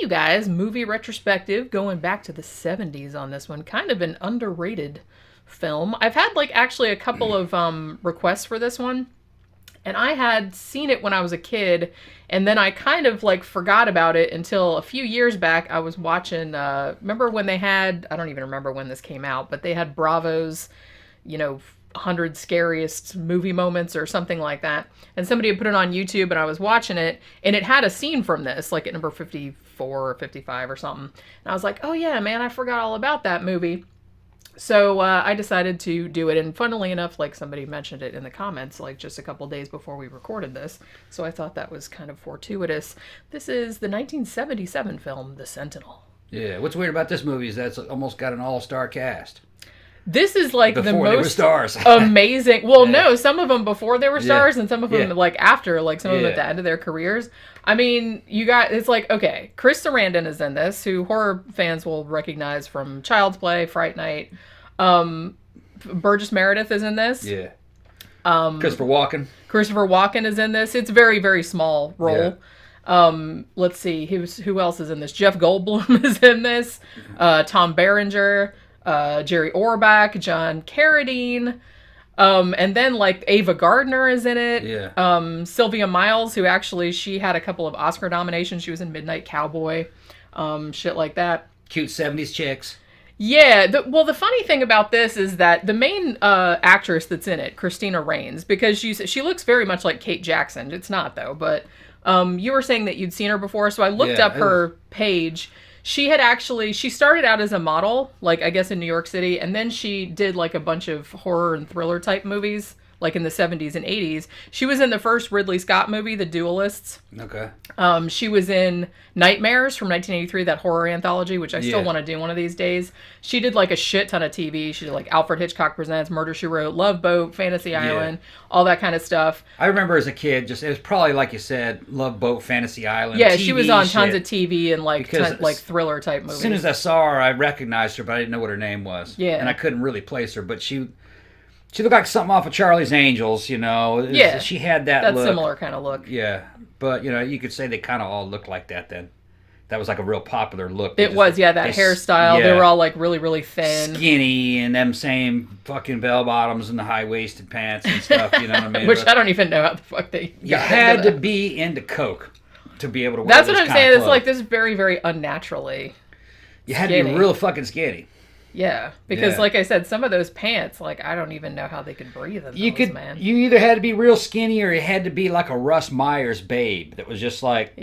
you guys, movie retrospective, going back to the 70s on this one. Kind of an underrated film. I've had like actually a couple of requests for this one. And I had seen it when I was a kid, and then I kind of like forgot about it until a few years back. I was watching, remember when they had, I don't even remember when this came out, but they had Bravo's, 100 scariest movie moments or something like that. And somebody had put it on YouTube, and I was watching it, and it had a scene from this, like at number 54 or 55 or something. And I was like, oh yeah, man, I forgot all about that movie. So I decided to do it, and funnily enough, like somebody mentioned it in the comments, like just a couple days before we recorded this, so I thought that was kind of fortuitous. This is the 1977 film, The Sentinel. Yeah, what's weird about this movie is that it's almost got an all-star cast. This is like before the most they were stars. Amazing. Well, no, some of them before they were stars, and some of them like after, like some of them at the end of their careers. I mean, you got, it's like, okay, Chris Sarandon is in this, who horror fans will recognize from Child's Play, Fright Night. Burgess Meredith is in this. Yeah. Christopher Walken is in this. It's a very, very small role. Yeah. Let's see, who else is in this? Jeff Goldblum is in this. Tom Berenger, Jerry Orbach, John Carradine. And then like Ava Gardner is in it. Yeah. Sylvia Miles, who actually, she had a couple of Oscar nominations. She was in Midnight Cowboy, shit like that. Cute 70s chicks. Yeah. The funny thing about this is that the main actress that's in it, Christina Rains, because she looks very much like Kate Jackson. It's not though, but you were saying that you'd seen her before, so I looked up her page. She started out as a model, like I guess in New York City, and then she did like a bunch of horror and thriller type movies, like in the 70s and 80s. She was in the first Ridley Scott movie, The Duelists. Okay. She was in Nightmares from 1983, that horror anthology, which I still want to do one of these days. She did like a shit ton of TV. She did like Alfred Hitchcock Presents, Murder, She Wrote, Love Boat, Fantasy Island, all that kind of stuff. I remember as a kid, it was probably like you said, Love Boat, Fantasy Island. Yeah, TV she was on shit. tons of TV and like thriller type movies. As soon as I saw her, I recognized her, but I didn't know what her name was. Yeah. And I couldn't really place her, but she looked like something off of Charlie's Angels, Yeah. She had that look. Similar kind of look. Yeah. But, you could say they kind of all looked like that then. That was like a real popular look. That hairstyle. They were all like really, really thin. Skinny and them same fucking bell bottoms and the high-waisted pants and stuff, you know what I mean? Which I don't even know how the fuck they got. You had to be into coke to be able to wear That's those what I'm kind of saying. clothes. It's like this very, very unnaturally You had to be real fucking skinny. Yeah, because like I said, some of those pants, like I don't even know how they could breathe in those, man. You either had to be real skinny or you had to be like a Russ Myers babe that was just like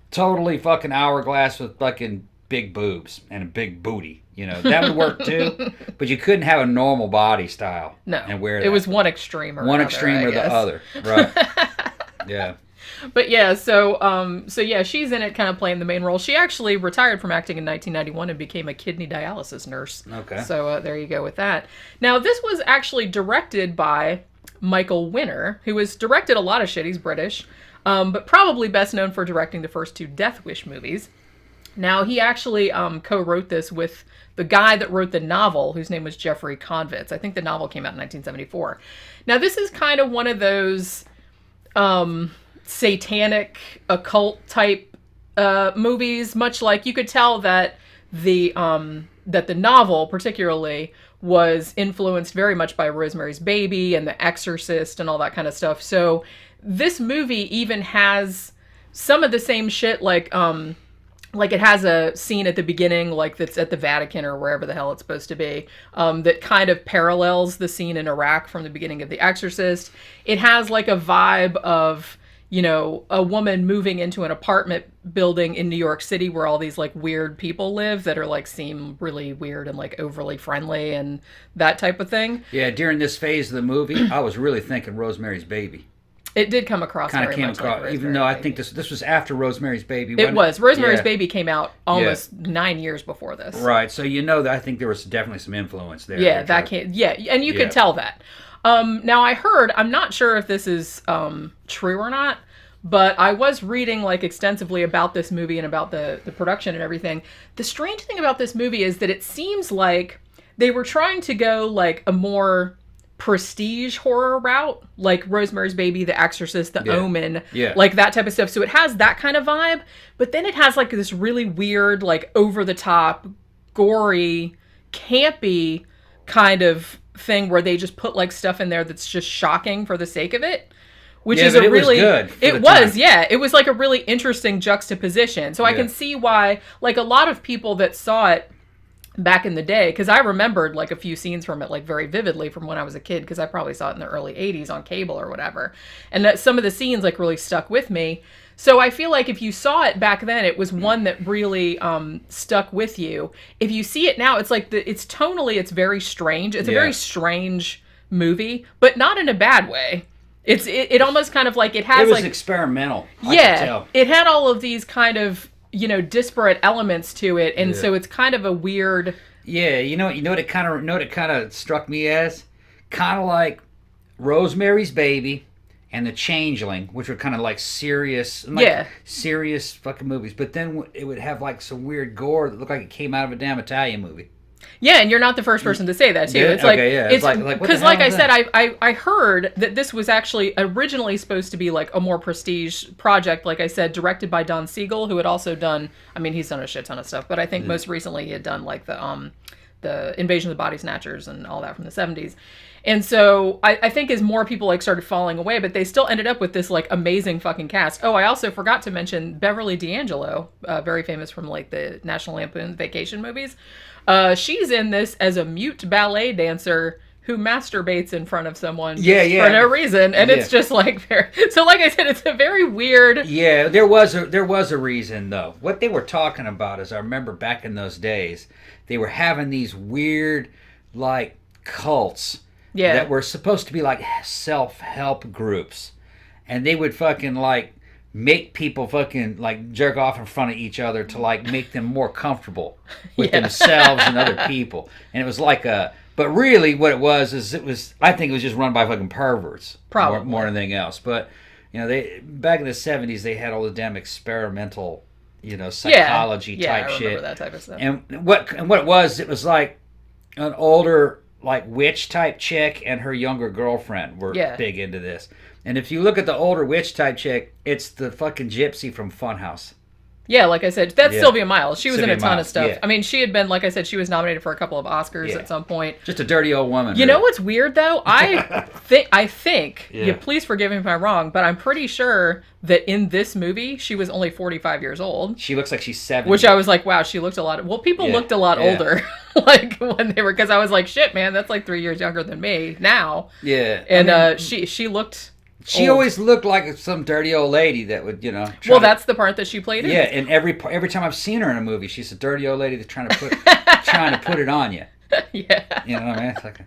totally fucking hourglass with fucking big boobs and a big booty. That would work too, but you couldn't have a normal body style. No, and wear that. It was one extreme or the other. Right. Yeah. But yeah, so she's in it kind of playing the main role. She actually retired from acting in 1991 and became a kidney dialysis nurse. Okay. So there you go with that. Now, this was actually directed by Michael Winner, who has directed a lot of shit. He's British, but probably best known for directing the first two Death Wish movies. Now, he actually co-wrote this with the guy that wrote the novel, whose name was Jeffrey Konvitz. I think the novel came out in 1974. Now, this is kind of one of those satanic occult type movies, much like you could tell that the novel particularly was influenced very much by Rosemary's Baby and The Exorcist and all that kind of stuff. So this movie even has some of the same shit, like it has a scene at the beginning, like that's at the Vatican or wherever the hell it's supposed to be, that kind of parallels the scene in Iraq from the beginning of The Exorcist. It has like a vibe of a woman moving into an apartment building in New York City where all these like weird people live that are like seem really weird and like overly friendly and that type of thing. Yeah, during this phase of the movie, I was really thinking Rosemary's Baby. It did come across kind of came much across, like even though I think this was after Rosemary's Baby. It was. Rosemary's Baby came out almost 9 years before this. Right, so that I think there was definitely some influence there. Yeah, and you could tell that. Now I heard, I'm not sure if this is true or not, but I was reading like extensively about this movie and about the production and everything. The strange thing about this movie is that it seems like they were trying to go like a more prestige horror route, like Rosemary's Baby, The Exorcist, The Omen, Yeah. like that type of stuff. So it has that kind of vibe, but then it has like this really weird, like over the top, gory, campy kind of thing where they just put like stuff in there that's just shocking for the sake of it. Which is a really, was good. It was, yeah. It was like a really interesting juxtaposition. So I can see why, like a lot of people that saw it back in the day, because I remembered like a few scenes from it like very vividly from when I was a kid, because I probably saw it in the early 80s on cable or whatever, and that some of the scenes like really stuck with me. So I feel like if you saw it back then, it was one that really stuck with you. If you see it now, it's like it's tonally, it's very strange. It's a very strange movie, but not in a bad way. It almost kind of like it has, it was like experimental. It had all of these kind of, you know, disparate elements to it, and so it's kind of a weird. Yeah, you know what it kind of struck me as, kind of like Rosemary's Baby and The Changeling, which were kind of like serious fucking movies. But then it would have like some weird gore that looked like it came out of a damn Italian movie. Yeah, and you're not the first person to say that too. It's like, it's like because, like I said, I heard that this was actually originally supposed to be like a more prestige project. Like I said, directed by Don Siegel, who had also done. I mean, he's done a shit ton of stuff, but I think most recently he had done like the Invasion of the Body Snatchers and all that from the 70s. And so I think as more people like started falling away, but they still ended up with this like amazing fucking cast. Oh, I also forgot to mention Beverly D'Angelo, very famous from like the National Lampoon Vacation movies. She's in this as a mute ballet dancer who masturbates in front of someone for no reason, and it's just like very. So, like I said, it's a very weird. Yeah, there was a reason though. What they were talking about is, I remember back in those days, they were having these weird like cults that were supposed to be like self-help groups, and they would fucking like make people fucking like jerk off in front of each other to like make them more comfortable with themselves and other people. And it was like but really what it was is I think it was just run by fucking perverts. Probably. More than anything else. But, you know, they back in the 70s, they had all the damn experimental, you know, psychology type shit. Yeah, I remember that type of stuff. And what it was like an older like witch type chick and her younger girlfriend were big into this. And if you look at the older witch type chick, it's the fucking gypsy from Funhouse. Yeah, like I said, that's Sylvia Miles. She was in a ton of stuff. Yeah. I mean, she had been, like I said, she was nominated for a couple of Oscars at some point. Just a dirty old woman. You know what's weird, though? I think, please forgive me if I'm wrong, but I'm pretty sure that in this movie, she was only 45 years old. She looks like she's 70. Which I was like, wow, she looked a lot... Well, people looked a lot older, like, when they were... Because I was like, shit, man, that's like 3 years younger than me now. Yeah. And she looked... She always looked like some dirty old lady that would, you know... that's the part that she played in. Yeah, and every time I've seen her in a movie, she's a dirty old lady that's trying to put it on you. Yeah. You know what I mean? It's like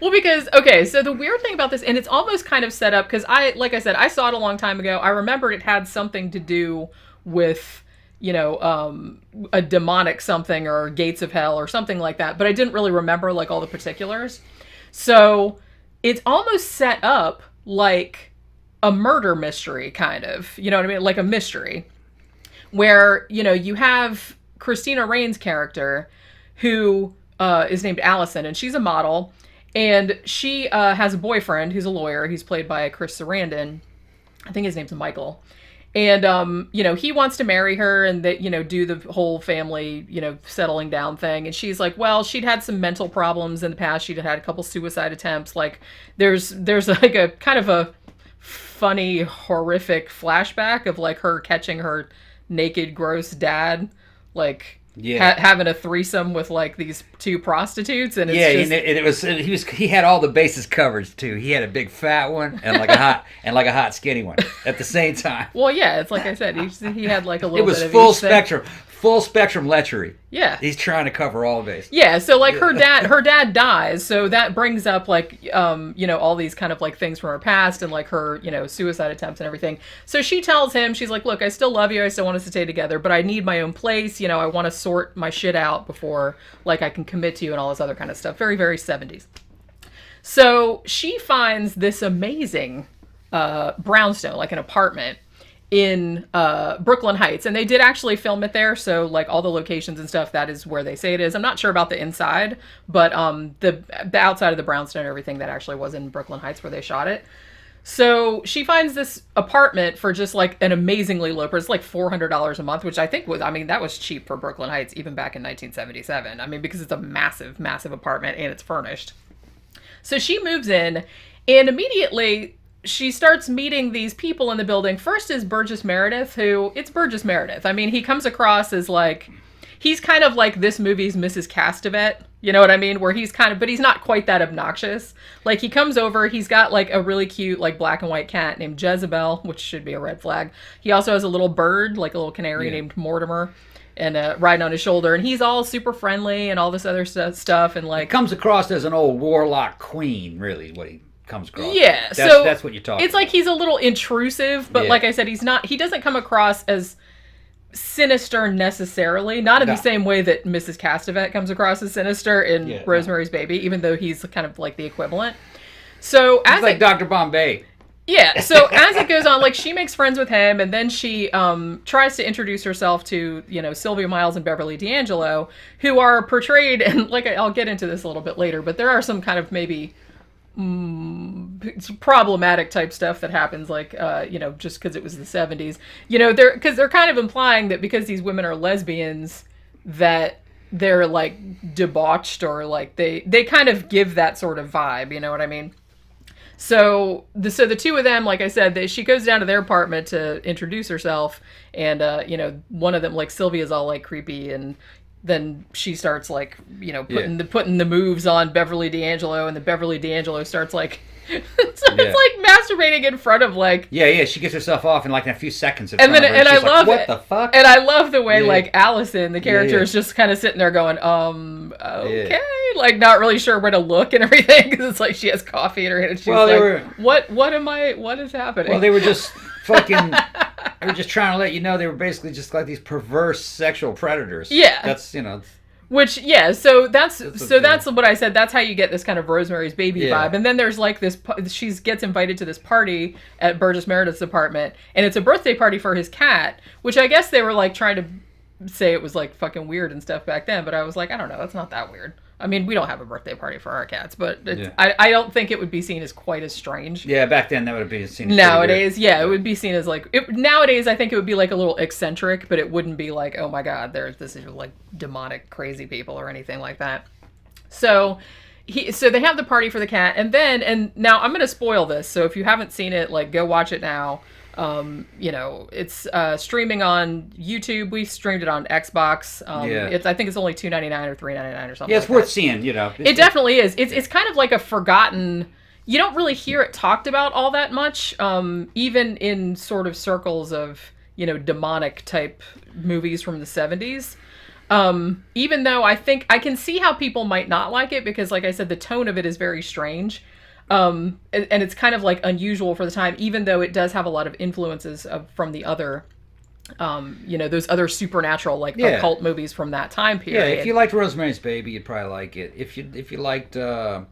Well, because, okay, so the weird thing about this, and it's almost kind of set up, because like I said, I saw it a long time ago. I remembered it had something to do with, you know, a demonic something or gates of hell or something like that, but I didn't really remember, like, all the particulars. So it's almost set up like a murder mystery, kind of, you know what I mean? Like a mystery where, you know, you have Christina Rain's character who is named Allison, and she's a model, and she has a boyfriend who's a lawyer. He's played by Chris Sarandon. I think his name's Michael. And, you know, he wants to marry her and that, you know, do the whole family, you know, settling down thing. And she's like, well, she'd had some mental problems in the past. She'd had a couple suicide attempts. Like there's like a kind of a funny, horrific flashback of like her catching her naked, gross dad, like having a threesome with like these two prostitutes, and he had all the bases covered too. He had a big fat one and like a hot skinny one at the same time. Well, yeah, it's like I said, he had like a little. It was bit full of spectrum. Full spectrum lechery. Yeah. He's trying to cover all of it. Yeah, so like her dad dies, so that brings up like you know, all these kind of like things from her past and like her, you know, suicide attempts and everything. So she tells him, she's like, look, I still love you, I still want us to stay together, but I need my own place, you know, I want to sort my shit out before like I can commit to you and all this other kind of stuff. Very, very 70s. So she finds this amazing brownstone, like an apartment in Brooklyn Heights, and they did actually film it there, so like all the locations and stuff, that is where they say it is. I'm not sure about the inside, but the outside of the brownstone and everything, that actually was in Brooklyn Heights where they shot it. So she finds this apartment for just like an amazingly low price, like $400 a month, which I think was, I mean, that was cheap for Brooklyn Heights even back in 1977. I mean, because it's a massive, massive apartment and it's furnished. So she moves in, and immediately she starts meeting these people in the building. First is Burgess Meredith, it's Burgess Meredith. I mean, he comes across as like, he's kind of like this movie's Mrs. Castevet. You know what I mean? Where he's kind of, but he's not quite that obnoxious. Like, he comes over, he's got like a really cute, like black and white cat named Jezebel, which should be a red flag. He also has a little bird, like a little canary named Mortimer, and riding on his shoulder. And he's all super friendly and all this other stuff. And like, he comes across as an old warlock queen, really, what he comes across. Yeah. That's what you're talking It's like he's a little intrusive, but like I said, he doesn't come across as sinister necessarily, not in the same way that Mrs. Castevet comes across as sinister in Rosemary's Baby, even though he's kind of like the equivalent. So as like Dr. Bombay. Yeah, so as it goes on, like, she makes friends with him, and then she tries to introduce herself to, you know, Sylvia Miles and Beverly D'Angelo, who are portrayed, and like I'll get into this a little bit later, but there are some kind of maybe problematic type stuff that happens, like, you know, just because it was the 70s. You know, they're kind of implying that because these women are lesbians, that they're, like, debauched, or, like, they kind of give that sort of vibe, you know what I mean? So the two of them, like I said, she goes down to their apartment to introduce herself, and, you know, one of them, like, Sylvia's all, like, creepy, and then she starts, like, you know, putting the moves on Beverly D'Angelo, and the Beverly D'Angelo starts, like, like masturbating in front of, like... Yeah, she gets herself off in, like, in a few seconds. And I love what the fuck? And I love the way, like, Allison, the character, is just kind of sitting there going, okay, like, not really sure where to look and everything, because it's like she has coffee in her hand, and she's what is happening? Well, they were just fucking... They were just trying to let you know they were basically just like these perverse sexual predators. Yeah. That's, you know... Which, yeah, so that's what I said. That's how you get this kind of Rosemary's Baby vibe. And then there's like this, she gets invited to this party at Burgess Meredith's apartment, and it's a birthday party for his cat, which I guess they were like trying to say it was like fucking weird and stuff back then, but I was like, I don't know, it's not that weird. I mean, we don't have a birthday party for our cats, but I don't think it would be seen as quite as strange. Yeah, back then that would be seen as nowadays, it would be seen as like... nowadays, I think it would be like a little eccentric, but it wouldn't be like, oh my god, this is like demonic, crazy people or anything like that. So they have the party for the cat, and now I'm going to spoil this, so if you haven't seen it, like, go watch it now. You know, it's streaming on YouTube. We streamed it on Xbox. I think it's only $2.99 or $3.99 or something. Yeah, it's worth seeing. You know, it definitely is. It's kind of like a forgotten. You don't really hear it talked about all that much, even in sort of circles of, you know, demonic type movies from the 70s. Even though I think I can see how people might not like it, because, like I said, the tone of it is very strange. And it's kind of like unusual for the time, even though it does have a lot of influences from the other, you know, those other supernatural, like, occult movies from that time period. Yeah, if you liked Rosemary's Baby, you'd probably like it. If you liked, remember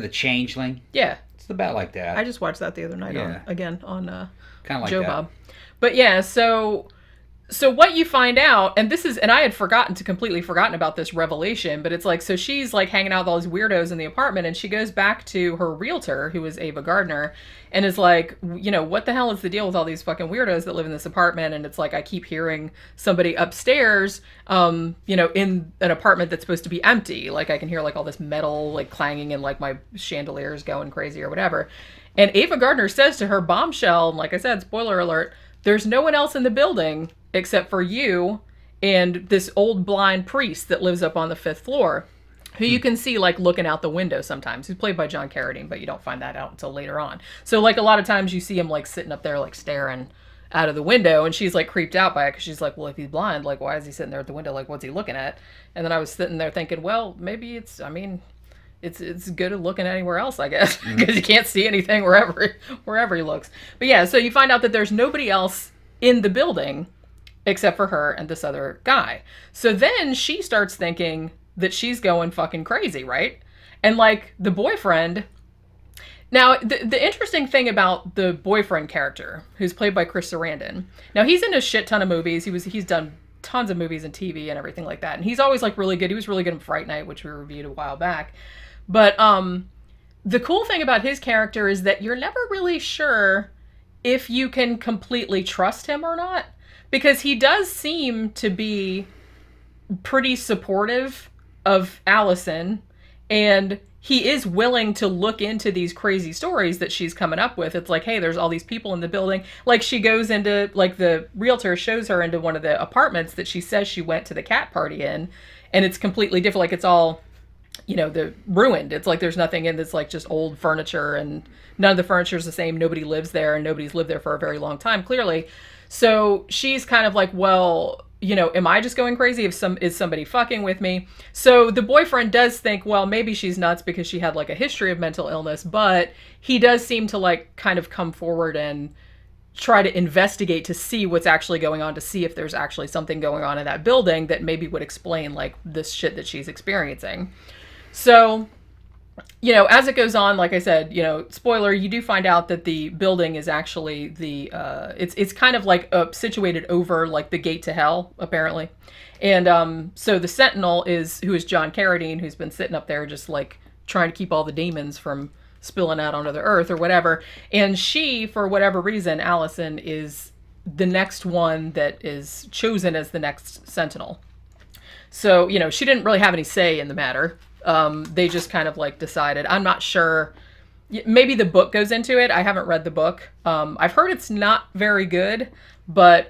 The Changeling? Yeah. It's about like that. I just watched that the other night on kind of like Joe that. Bob. But yeah, so what you find out, and I had completely forgotten about this revelation, but it's like, so she's like hanging out with all these weirdos in the apartment, and she goes back to her realtor, who is Ava Gardner, and is like, you know, what the hell is the deal with all these fucking weirdos that live in this apartment? And it's like, I keep hearing somebody upstairs, you know, in an apartment that's supposed to be empty. Like, I can hear like all this metal like clanging, and like my chandeliers going crazy or whatever. And Ava Gardner says to her, bombshell, and like I said, spoiler alert, there's no one else in the building except for you and this old blind priest that lives up on the 5th floor, who you can see like looking out the window sometimes, who's played by John Carradine, but you don't find that out until later on. So like a lot of times you see him like sitting up there like staring out of the window, and she's like creeped out by it, because she's like, well, if he's blind, like, why is he sitting there at the window? Like, what's he looking at? And then I was sitting there thinking, well, maybe it's good at looking anywhere else, I guess, because you can't see anything wherever he looks. But yeah, so you find out that there's nobody else in the building except for her and this other guy. So then she starts thinking that she's going fucking crazy, right? And like the boyfriend, Now, the interesting thing about the boyfriend character, who's played by Chris Sarandon, now he's in a shit ton of movies. He's done tons of movies and TV and everything like that. And he's always like really good. He was really good in Fright Night, which we reviewed a while back. But the cool thing about his character is that you're never really sure if you can completely trust him or not. Because he does seem to be pretty supportive of Allison, and he is willing to look into these crazy stories that she's coming up with. It's like, hey, there's all these people in the building. Like, she goes into, like, the realtor shows her into one of the apartments that she says she went to the cat party in, and it's completely different. Like, it's all, you know, the ruined. It's like there's nothing in this, like, just old furniture, and none of the furniture is the same. Nobody lives there, and nobody's lived there for a very long time, clearly. So she's kind of like, well, you know, am I just going crazy? Is somebody fucking with me? So the boyfriend does think, well, maybe she's nuts because she had like a history of mental illness, but he does seem to like kind of come forward and try to investigate to see what's actually going on, to see if there's actually something going on in that building that maybe would explain like this shit that she's experiencing. So, you know, as it goes on, like I said, you know, spoiler, you do find out that the building is actually it's kind of like situated over like the gate to hell, apparently. And so the Sentinel who is John Carradine, who's been sitting up there just like trying to keep all the demons from spilling out onto the earth or whatever. And she, for whatever reason, Allison, is the next one that is chosen as the next Sentinel. So, you know, she didn't really have any say in the matter. They just kind of like decided. I'm not sure. Maybe the book goes into it. I haven't read the book. I've heard it's not very good, but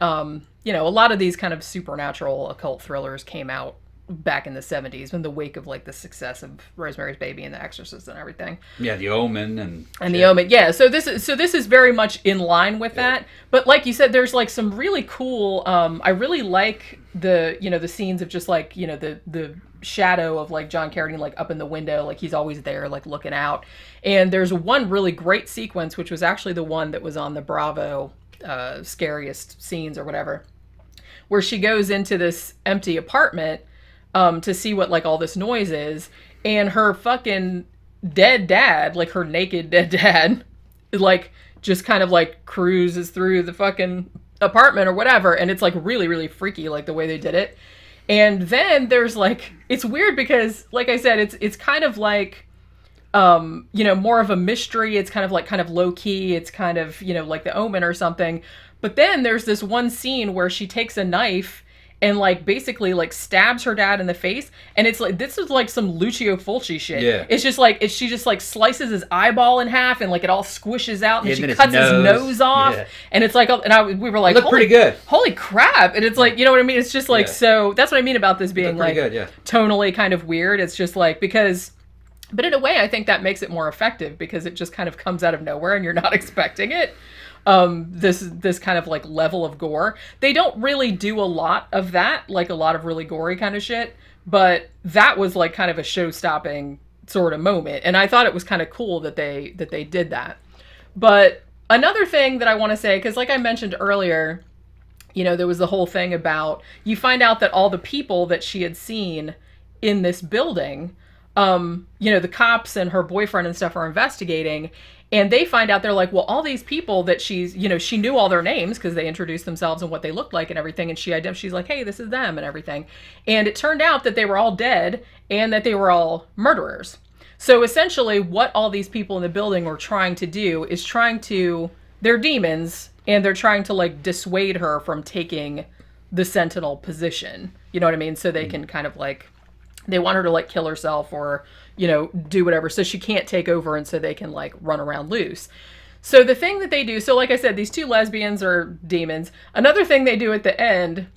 you know, a lot of these kind of supernatural occult thrillers came out back in the 70s in the wake of like the success of Rosemary's Baby and The Exorcist and everything. Yeah, The Omen and The Omen. Yeah, so this is very much in line with that. But like you said, there's like some really cool. I really like the scenes of just like, you know, the shadow of like John Carradine like up in the window, like he's always there like looking out. And there's one really great sequence, which was actually the one that was on the Bravo scariest scenes or whatever, where she goes into this empty apartment to see what like all this noise is, and her fucking dead dad, like her naked dead dad, like just kind of like cruises through the fucking apartment or whatever, and it's like really, really freaky, like the way they did it. And then there's like, it's weird because like I said, it's kind of like you know, more of a mystery. It's kind of low key. It's kind of, you know, like The Omen or something. But then there's this one scene where she takes a knife and like basically like stabs her dad in the face, and it's like, this is like some Lucio Fulci shit. Yeah. It's just like she just like slices his eyeball in half, and like it all squishes out, and she cuts his nose off. Yeah. And it's like, we were like, look pretty good. Holy crap. And it's like, you know what I mean? It's just like, so that's what I mean about this being like good, tonally kind of weird. It's just like, but in a way I think that makes it more effective because it just kind of comes out of nowhere and you're not expecting it. This kind of like level of gore. They don't really do a lot of that, like a lot of really gory kind of shit, but that was like kind of a show-stopping sort of moment, and I thought it was kind of cool that they did that. But another thing that I want to say, because like I mentioned earlier, you know, there was the whole thing about, you find out that all the people that she had seen in this building, you know, the cops and her boyfriend and stuff are investigating. And they find out, they're like, well, all these people that she's, you know, she knew all their names because they introduced themselves and what they looked like and everything. And she's like, hey, this is them and everything. And it turned out that they were all dead and that they were all murderers. So essentially what all these people in the building were trying to do is they're demons, and they're trying to like dissuade her from taking the Sentinel position. You know what I mean? So they can kind of like, they want her to like kill herself or, you know, do whatever, so she can't take over, and so they can like run around loose. So the thing that they do, so like I said, these two lesbians are demons. Another thing they do at the end,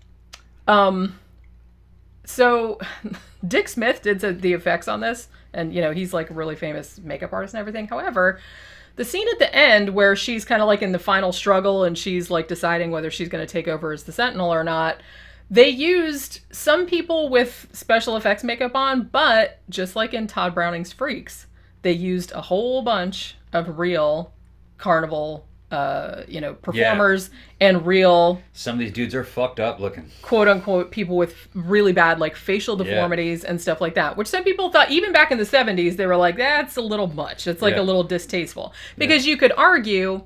so Dick Smith did the effects on this, and you know, he's like a really famous makeup artist and everything. However, the scene at the end where she's kind of like in the final struggle and she's like deciding whether she's going to take over as the Sentinel or not, they used some people with special effects makeup on, but just like in Todd Browning's Freaks, they used a whole bunch of real carnival performers and real. Some of these dudes are fucked up looking. Quote unquote people with really bad like facial deformities and stuff like that. Which some people thought even back in the 70s they were like, that's a little much. It's like a little distasteful. Because you could argue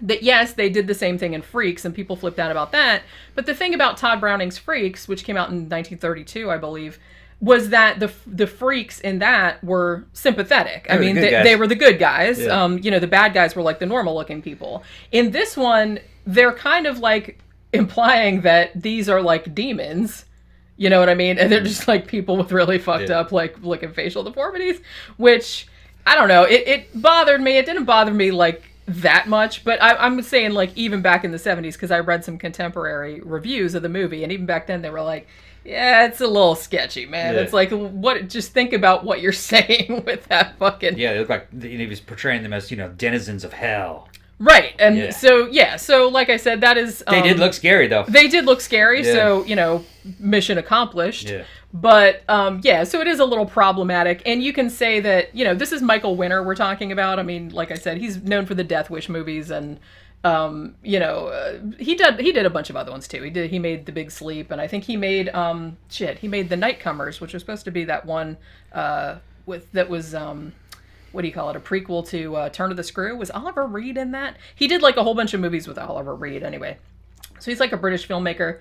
that yes, they did the same thing in Freaks, and people flipped out about that. But the thing about Todd Browning's Freaks, which came out in 1932, I believe, was that the freaks in that were sympathetic. I mean, they were the good guys. Yeah. The bad guys were like the normal looking people. In this one, they're kind of like implying that these are like demons. You know what I mean? And they're just like people with really fucked up like looking facial deformities, which I don't know. It bothered me. It didn't bother me like that much, but I'm saying like even back in the 70s, because I read some contemporary reviews of the movie, and even back then they were like, yeah, it's a little sketchy, man. Yeah. It's like, what? Just think about what you're saying with that fucking... Yeah, it looked like he was portraying them as, denizens of hell. Right, and so like I said, that is... they did look scary, though. They did look scary, so, mission accomplished. Yeah. But, so it is a little problematic, and you can say that, this is Michael Winner we're talking about. I mean, like I said, he's known for the Death Wish movies, and... he did a bunch of other ones too. He made The Big Sleep, and I think he made he made The Nightcomers, which was supposed to be that one what do you call it, a prequel to Turn of the Screw. Was Oliver Reed in that? He did like a whole bunch of movies with Oliver Reed anyway. So he's like a British filmmaker,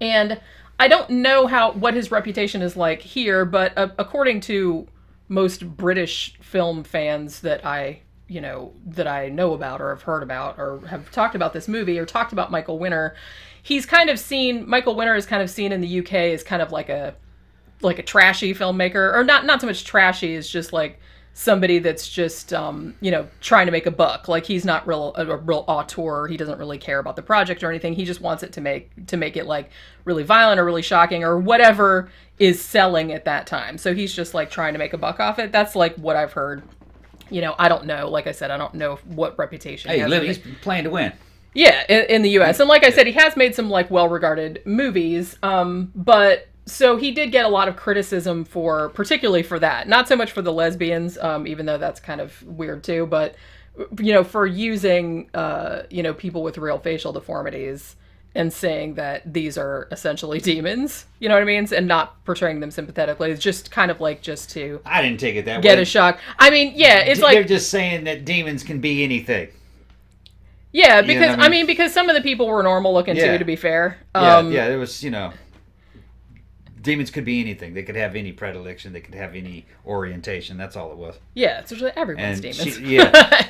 and I don't know what his reputation is like here, but according to most British film fans that I know about or have heard about or have talked about this movie or talked about Michael Winner, Michael Winner is kind of seen in the UK as kind of like a trashy filmmaker, or not so much trashy, as just like somebody that's just trying to make a buck. Like he's not a real auteur. He doesn't really care about the project or anything. He just wants it to make it like really violent or really shocking or whatever is selling at that time. So he's just like trying to make a buck off it. That's like what I've heard. I don't know. Like I said, I don't know what reputation he has. He's playing to win. Yeah, in the U.S. And like I said, he has made some like well-regarded movies. But so he did get a lot of criticism particularly for that. Not so much for the lesbians, even though that's kind of weird too. But for using people with real facial deformities and saying that these are essentially demons, you know what I mean? And not portraying them sympathetically. It's just kind of like just to... I didn't take it that way. Get a shock. I mean, yeah, it's like... They're just saying that demons can be anything. Yeah, because, because some of the people were normal looking too, to be fair. It was, demons could be anything. They could have any predilection. They could have any orientation. That's all it was. Yeah, it's usually everyone's demons.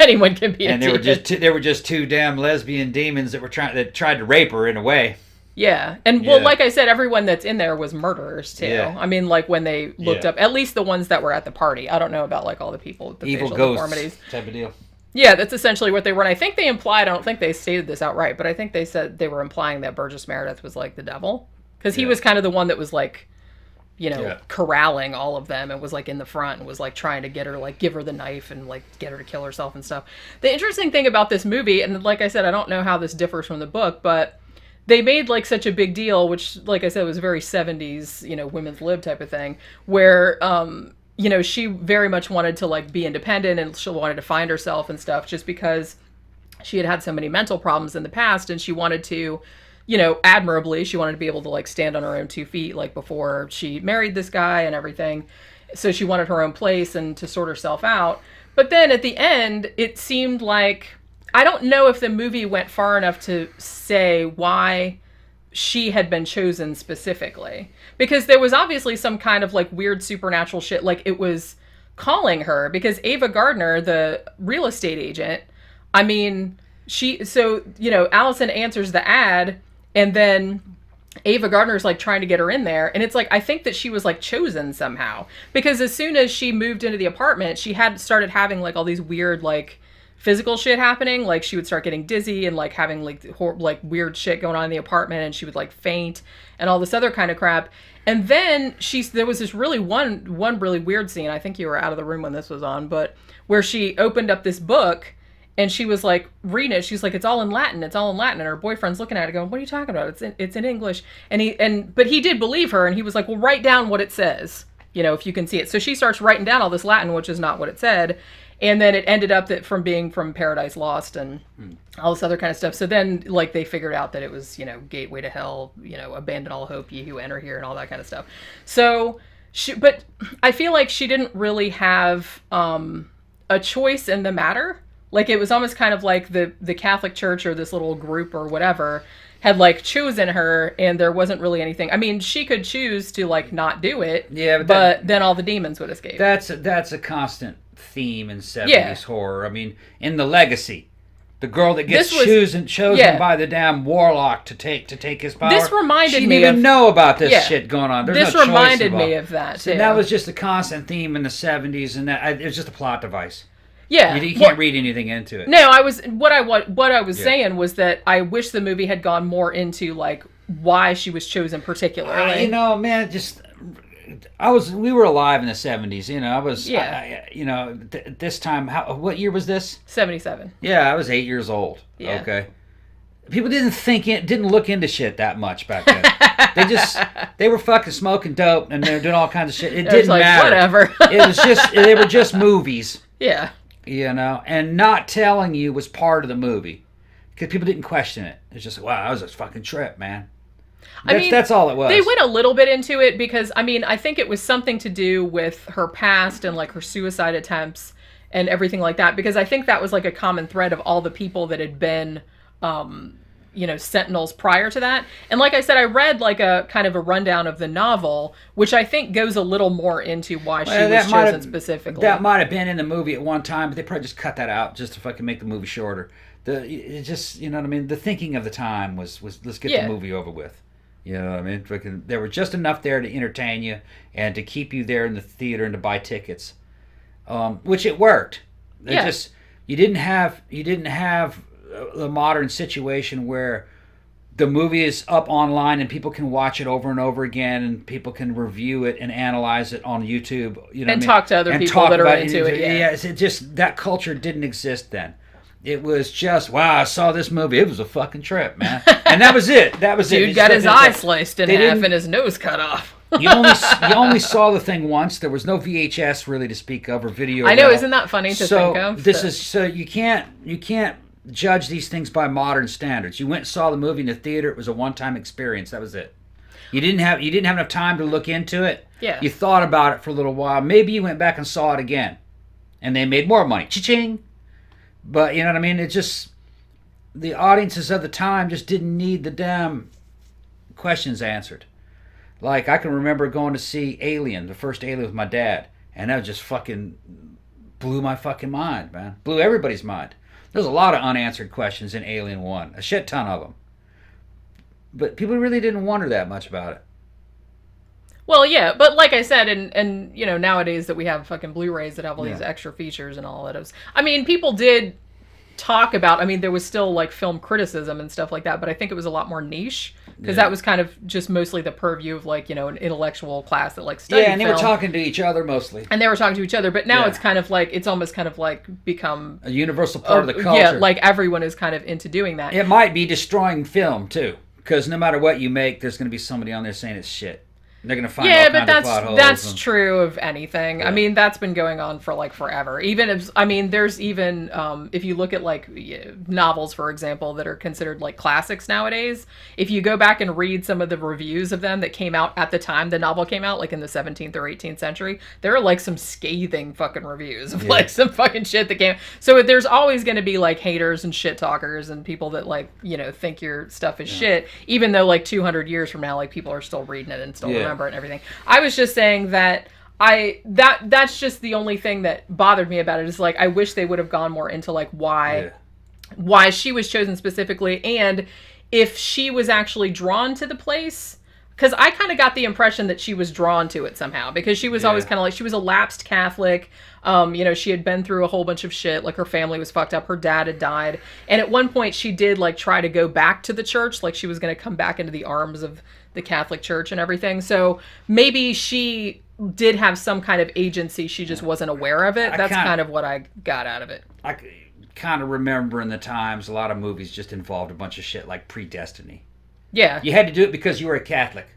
Anyone can be a demon. And there were just two damn lesbian demons that tried to rape her in a way. Yeah, and well, like I said, everyone that's in there was murderers too. Yeah. I mean, like when they looked up, at least the ones that were at the party. I don't know about like all the people with the evil facial ghosts deformities type of deal. Yeah, that's essentially what they were. And I think they implied, I don't think they stated this outright, but I think they said they were implying that Burgess Meredith was like the devil. Because he was kind of the one that was like, corralling all of them and was like in the front and was like trying to get her, like give her the knife and like get her to kill herself and stuff. The interesting thing about this movie, and like I said, I don't know how this differs from the book, but they made like such a big deal, which like I said was very 70s, women's lib type of thing, where, she very much wanted to like be independent and she wanted to find herself and stuff just because she had so many mental problems in the past, and she wanted to, admirably, she wanted to be able to like stand on her own 2 feet, like before she married this guy and everything. So she wanted her own place and to sort herself out. But then at the end, it seemed like, I don't know if the movie went far enough to say why she had been chosen specifically, because there was obviously some kind of like weird supernatural shit. Like it was calling her, because Ava Gardner, the real estate agent, I mean, Allison answers the ad, and then Ava Gardner's like trying to get her in there. And it's like, I think that she was like chosen somehow, because as soon as she moved into the apartment, she had started having like all these weird, like physical shit happening. Like she would start getting dizzy and like having like weird shit going on in the apartment, and she would like faint and all this other kind of crap. And then there was this really one really weird scene. I think you were out of the room when this was on, but where she opened up this book and she was like reading it. She's like, it's all in Latin. It's all in Latin. And her boyfriend's looking at it going, what are you talking about? It's in English. But he did believe her, and he was like, well, write down what it says, if you can see it. So she starts writing down all this Latin, which is not what it said. And then it ended up that from being from Paradise Lost and all this other kind of stuff. So then, like, they figured out that it was, gateway to hell, abandon all hope, ye who enter here, and all that kind of stuff. So, but I feel like she didn't really have a choice in the matter. Like, it was almost kind of like the Catholic Church or this little group or whatever had, like, chosen her, and there wasn't really anything. I mean, she could choose to, like, not do it, but then all the demons would escape. That's a constant theme in 70s horror. I mean, in The Legacy, the girl that gets chosen by the damn warlock to take his power. This reminded me She didn't even know about this shit going on. This reminded me of that, too. So that was just a constant theme in the 70s, and it was just a plot device. Yeah, you can't read anything into it. No, what I was saying was that I wish the movie had gone more into, like, why she was chosen particularly. We were alive in the 70s. This time, what year was this? 77. Yeah, I was 8 years old. Yeah. Okay. People didn't look into shit that much back then. They were fucking smoking dope and they were doing all kinds of shit. It didn't matter. Whatever. They were just movies. Yeah. And not telling you was part of the movie. Because people didn't question it. It's just, wow, that was a fucking trip, man. That's all it was. They went a little bit into it because, I think it was something to do with her past and, like, her suicide attempts and everything like that. Because I think that was, like, a common thread of all the people that had been, Sentinels prior to that. And like I said, I read, like, a kind of a rundown of the novel, which I think goes a little more into why she was chosen specifically. That might have been in the movie at one time, but they probably just cut that out just to fucking make the movie shorter. The thinking of the time was let's get the movie over with. You know what I mean? There were just enough there to entertain you and to keep you there in the theater and to buy tickets, which it worked. You didn't have the modern situation where the movie is up online and people can watch it over and over again and people can review it and analyze it on YouTube. Talk to other people that are into it. It just that culture didn't exist then. It was just, wow, I saw this movie. It was a fucking trip, man. And that was it. Dude got his eye sliced in half and his nose cut off. You only saw the thing once. There was no VHS really to speak of or video. I know, isn't that funny to think of? You can't judge these things by modern standards. You went and saw the movie in the theater. It was a one-time experience. That was it. You didn't have enough time to look into it. Yeah. You thought about it for a little while. Maybe you went back and saw it again, and they made more money. Cha-ching. But you know what I mean? It just the audiences of the time just didn't need the damn questions answered. Like I can remember going to see Alien, the first Alien with my dad, and that just fucking blew my fucking mind, man. Blew everybody's mind. There's a lot of unanswered questions in Alien 1. A shit ton of them. But people really didn't wonder that much about it. Well, yeah, but like I said, and nowadays that we have fucking Blu-rays that have all these extra features and all that. People did talk about, there was still, like, film criticism and stuff like that, but I think it was a lot more niche, because that was kind of just mostly the purview of, like, an intellectual class that, like, studied film. Yeah, and they were talking to each other mostly. And they were talking to each other, but now it's kind of like, it's almost kind of like become... a universal part of the culture. Yeah, like everyone is kind of into doing that. It might be destroying film, too, because no matter what you make, there's going to be somebody on there saying it's shit. They're going to find all kinds of plot holes. That's true of anything. Yeah. That's been going on for, like, forever. Even if, there's even, if you look at, like, novels, for example, that are considered, like, classics nowadays, if you go back and read some of the reviews of them that came out at the time the novel came out, like in the 17th or 18th century, there are, like, some scathing fucking reviews of, like, some fucking shit that came. So there's always going to be, like, haters and shit talkers and people that, like, think your stuff is shit, even though, like, 200 years from now, like, people are still reading it and still remember and everything. I was just saying that that's just the only thing that bothered me about it is, like, I wish they would have gone more into, like, why she was chosen specifically, and if she was actually drawn to the place, because I kind of got the impression that she was drawn to it somehow, because she was always kind of like, she was a lapsed Catholic. She had been through a whole bunch of shit. Like, her family was fucked up. Her dad had died. And at one point she did, like, try to go back to the church. Like, she was going to come back into the arms of the Catholic Church and everything. So maybe she did have some kind of agency. She just wasn't aware of it. That's kind of what I got out of it. I kind of remember in the times a lot of movies just involved a bunch of shit like predestiny. Yeah. You had to do it because you were a Catholic.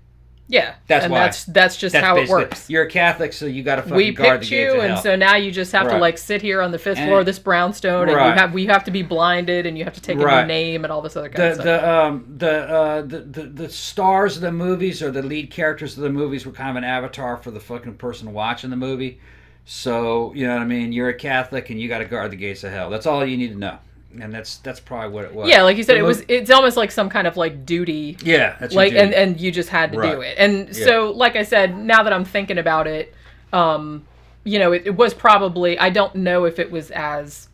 Yeah, that's and why. That's just how it works. You're a Catholic, so you got to fucking guard the gates of hell. We picked you, and so now you just have to like sit here on the 5th floor of this brownstone, and we have to be blinded, and you have to take a new name and all this other kind of stuff. The stars of the movies, or the lead characters of the movies, were kind of an avatar for the fucking person watching the movie. So you know what I mean. You're a Catholic, and you got to guard the gates of hell. That's all you need to know. And that's probably what it was. Yeah, like you said, it's almost like some kind of like duty. Yeah, that's like duty. and you just had to do it. And so, like I said, now that I'm thinking about it, it was probably, I don't know if it was as,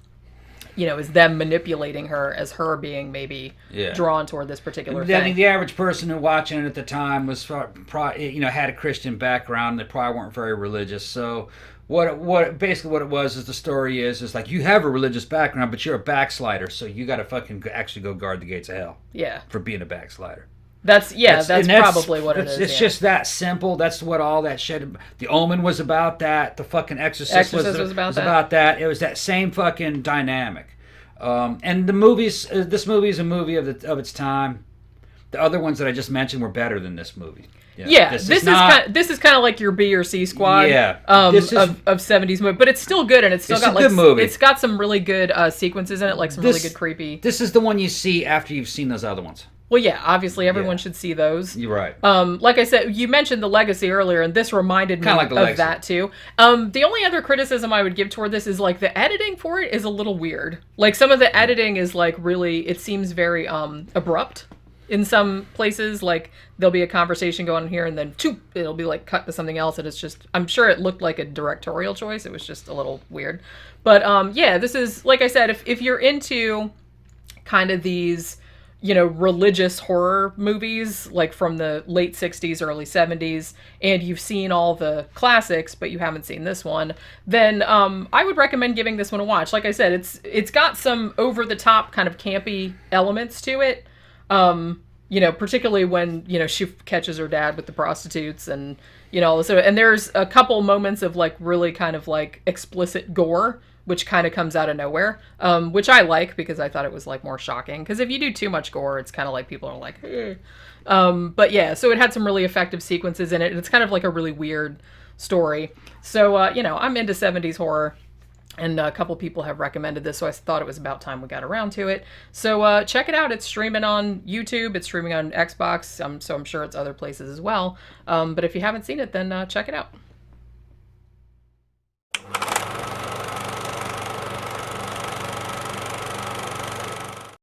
as them manipulating her as her being maybe drawn toward this particular thing. I think the average person who watching it at the time was probably, had a Christian background. They probably weren't very religious, so. What basically what it was is the story is like you have a religious background, but you're a backslider, so you got to fucking actually go guard the gates of hell. Yeah. For being a backslider. That's probably what it is. It's just that simple. That's what all that shit. The Omen was about that. The fucking Exorcist was about that. It was that same fucking dynamic. And the movies. This movie is a movie of its time. The other ones that I just mentioned were better than this movie. Yeah, this is kind of like your B or C squad of 70s movie, but it's still good, and it's still got like good movie. It's got some really good sequences in it, like some really good creepy. This is the one you see after you've seen those other ones. Well, yeah, obviously everyone should see those. You're right. Like I said, you mentioned The Legacy earlier, and this reminded me of that too. The only other criticism I would give toward this is like the editing for it is a little weird. Like some of the editing is like really, it seems very abrupt. In some places, like, there'll be a conversation going on here, and then, it'll be, like, cut to something else, and it's just, I'm sure it looked like a directorial choice. It was just a little weird. But, this is, like I said, if you're into kind of these, religious horror movies, like, from the late 60s, early 70s, and you've seen all the classics, but you haven't seen this one, then I would recommend giving this one a watch. Like I said, it's got some over-the-top kind of campy elements to it. Particularly when, she catches her dad with the prostitutes and, so, and there's a couple moments of like really kind of like explicit gore, which kind of comes out of nowhere, which I like because I thought it was like more shocking. Because if you do too much gore, it's kind of like people are like, but yeah, so it had some really effective sequences in it. And it's kind of like a really weird story. So, I'm into 70s horror. And a couple people have recommended this, so I thought it was about time we got around to it. So check it out. It's streaming on YouTube. It's streaming on Xbox, so I'm sure it's other places as well. But if you haven't seen it, then check it out.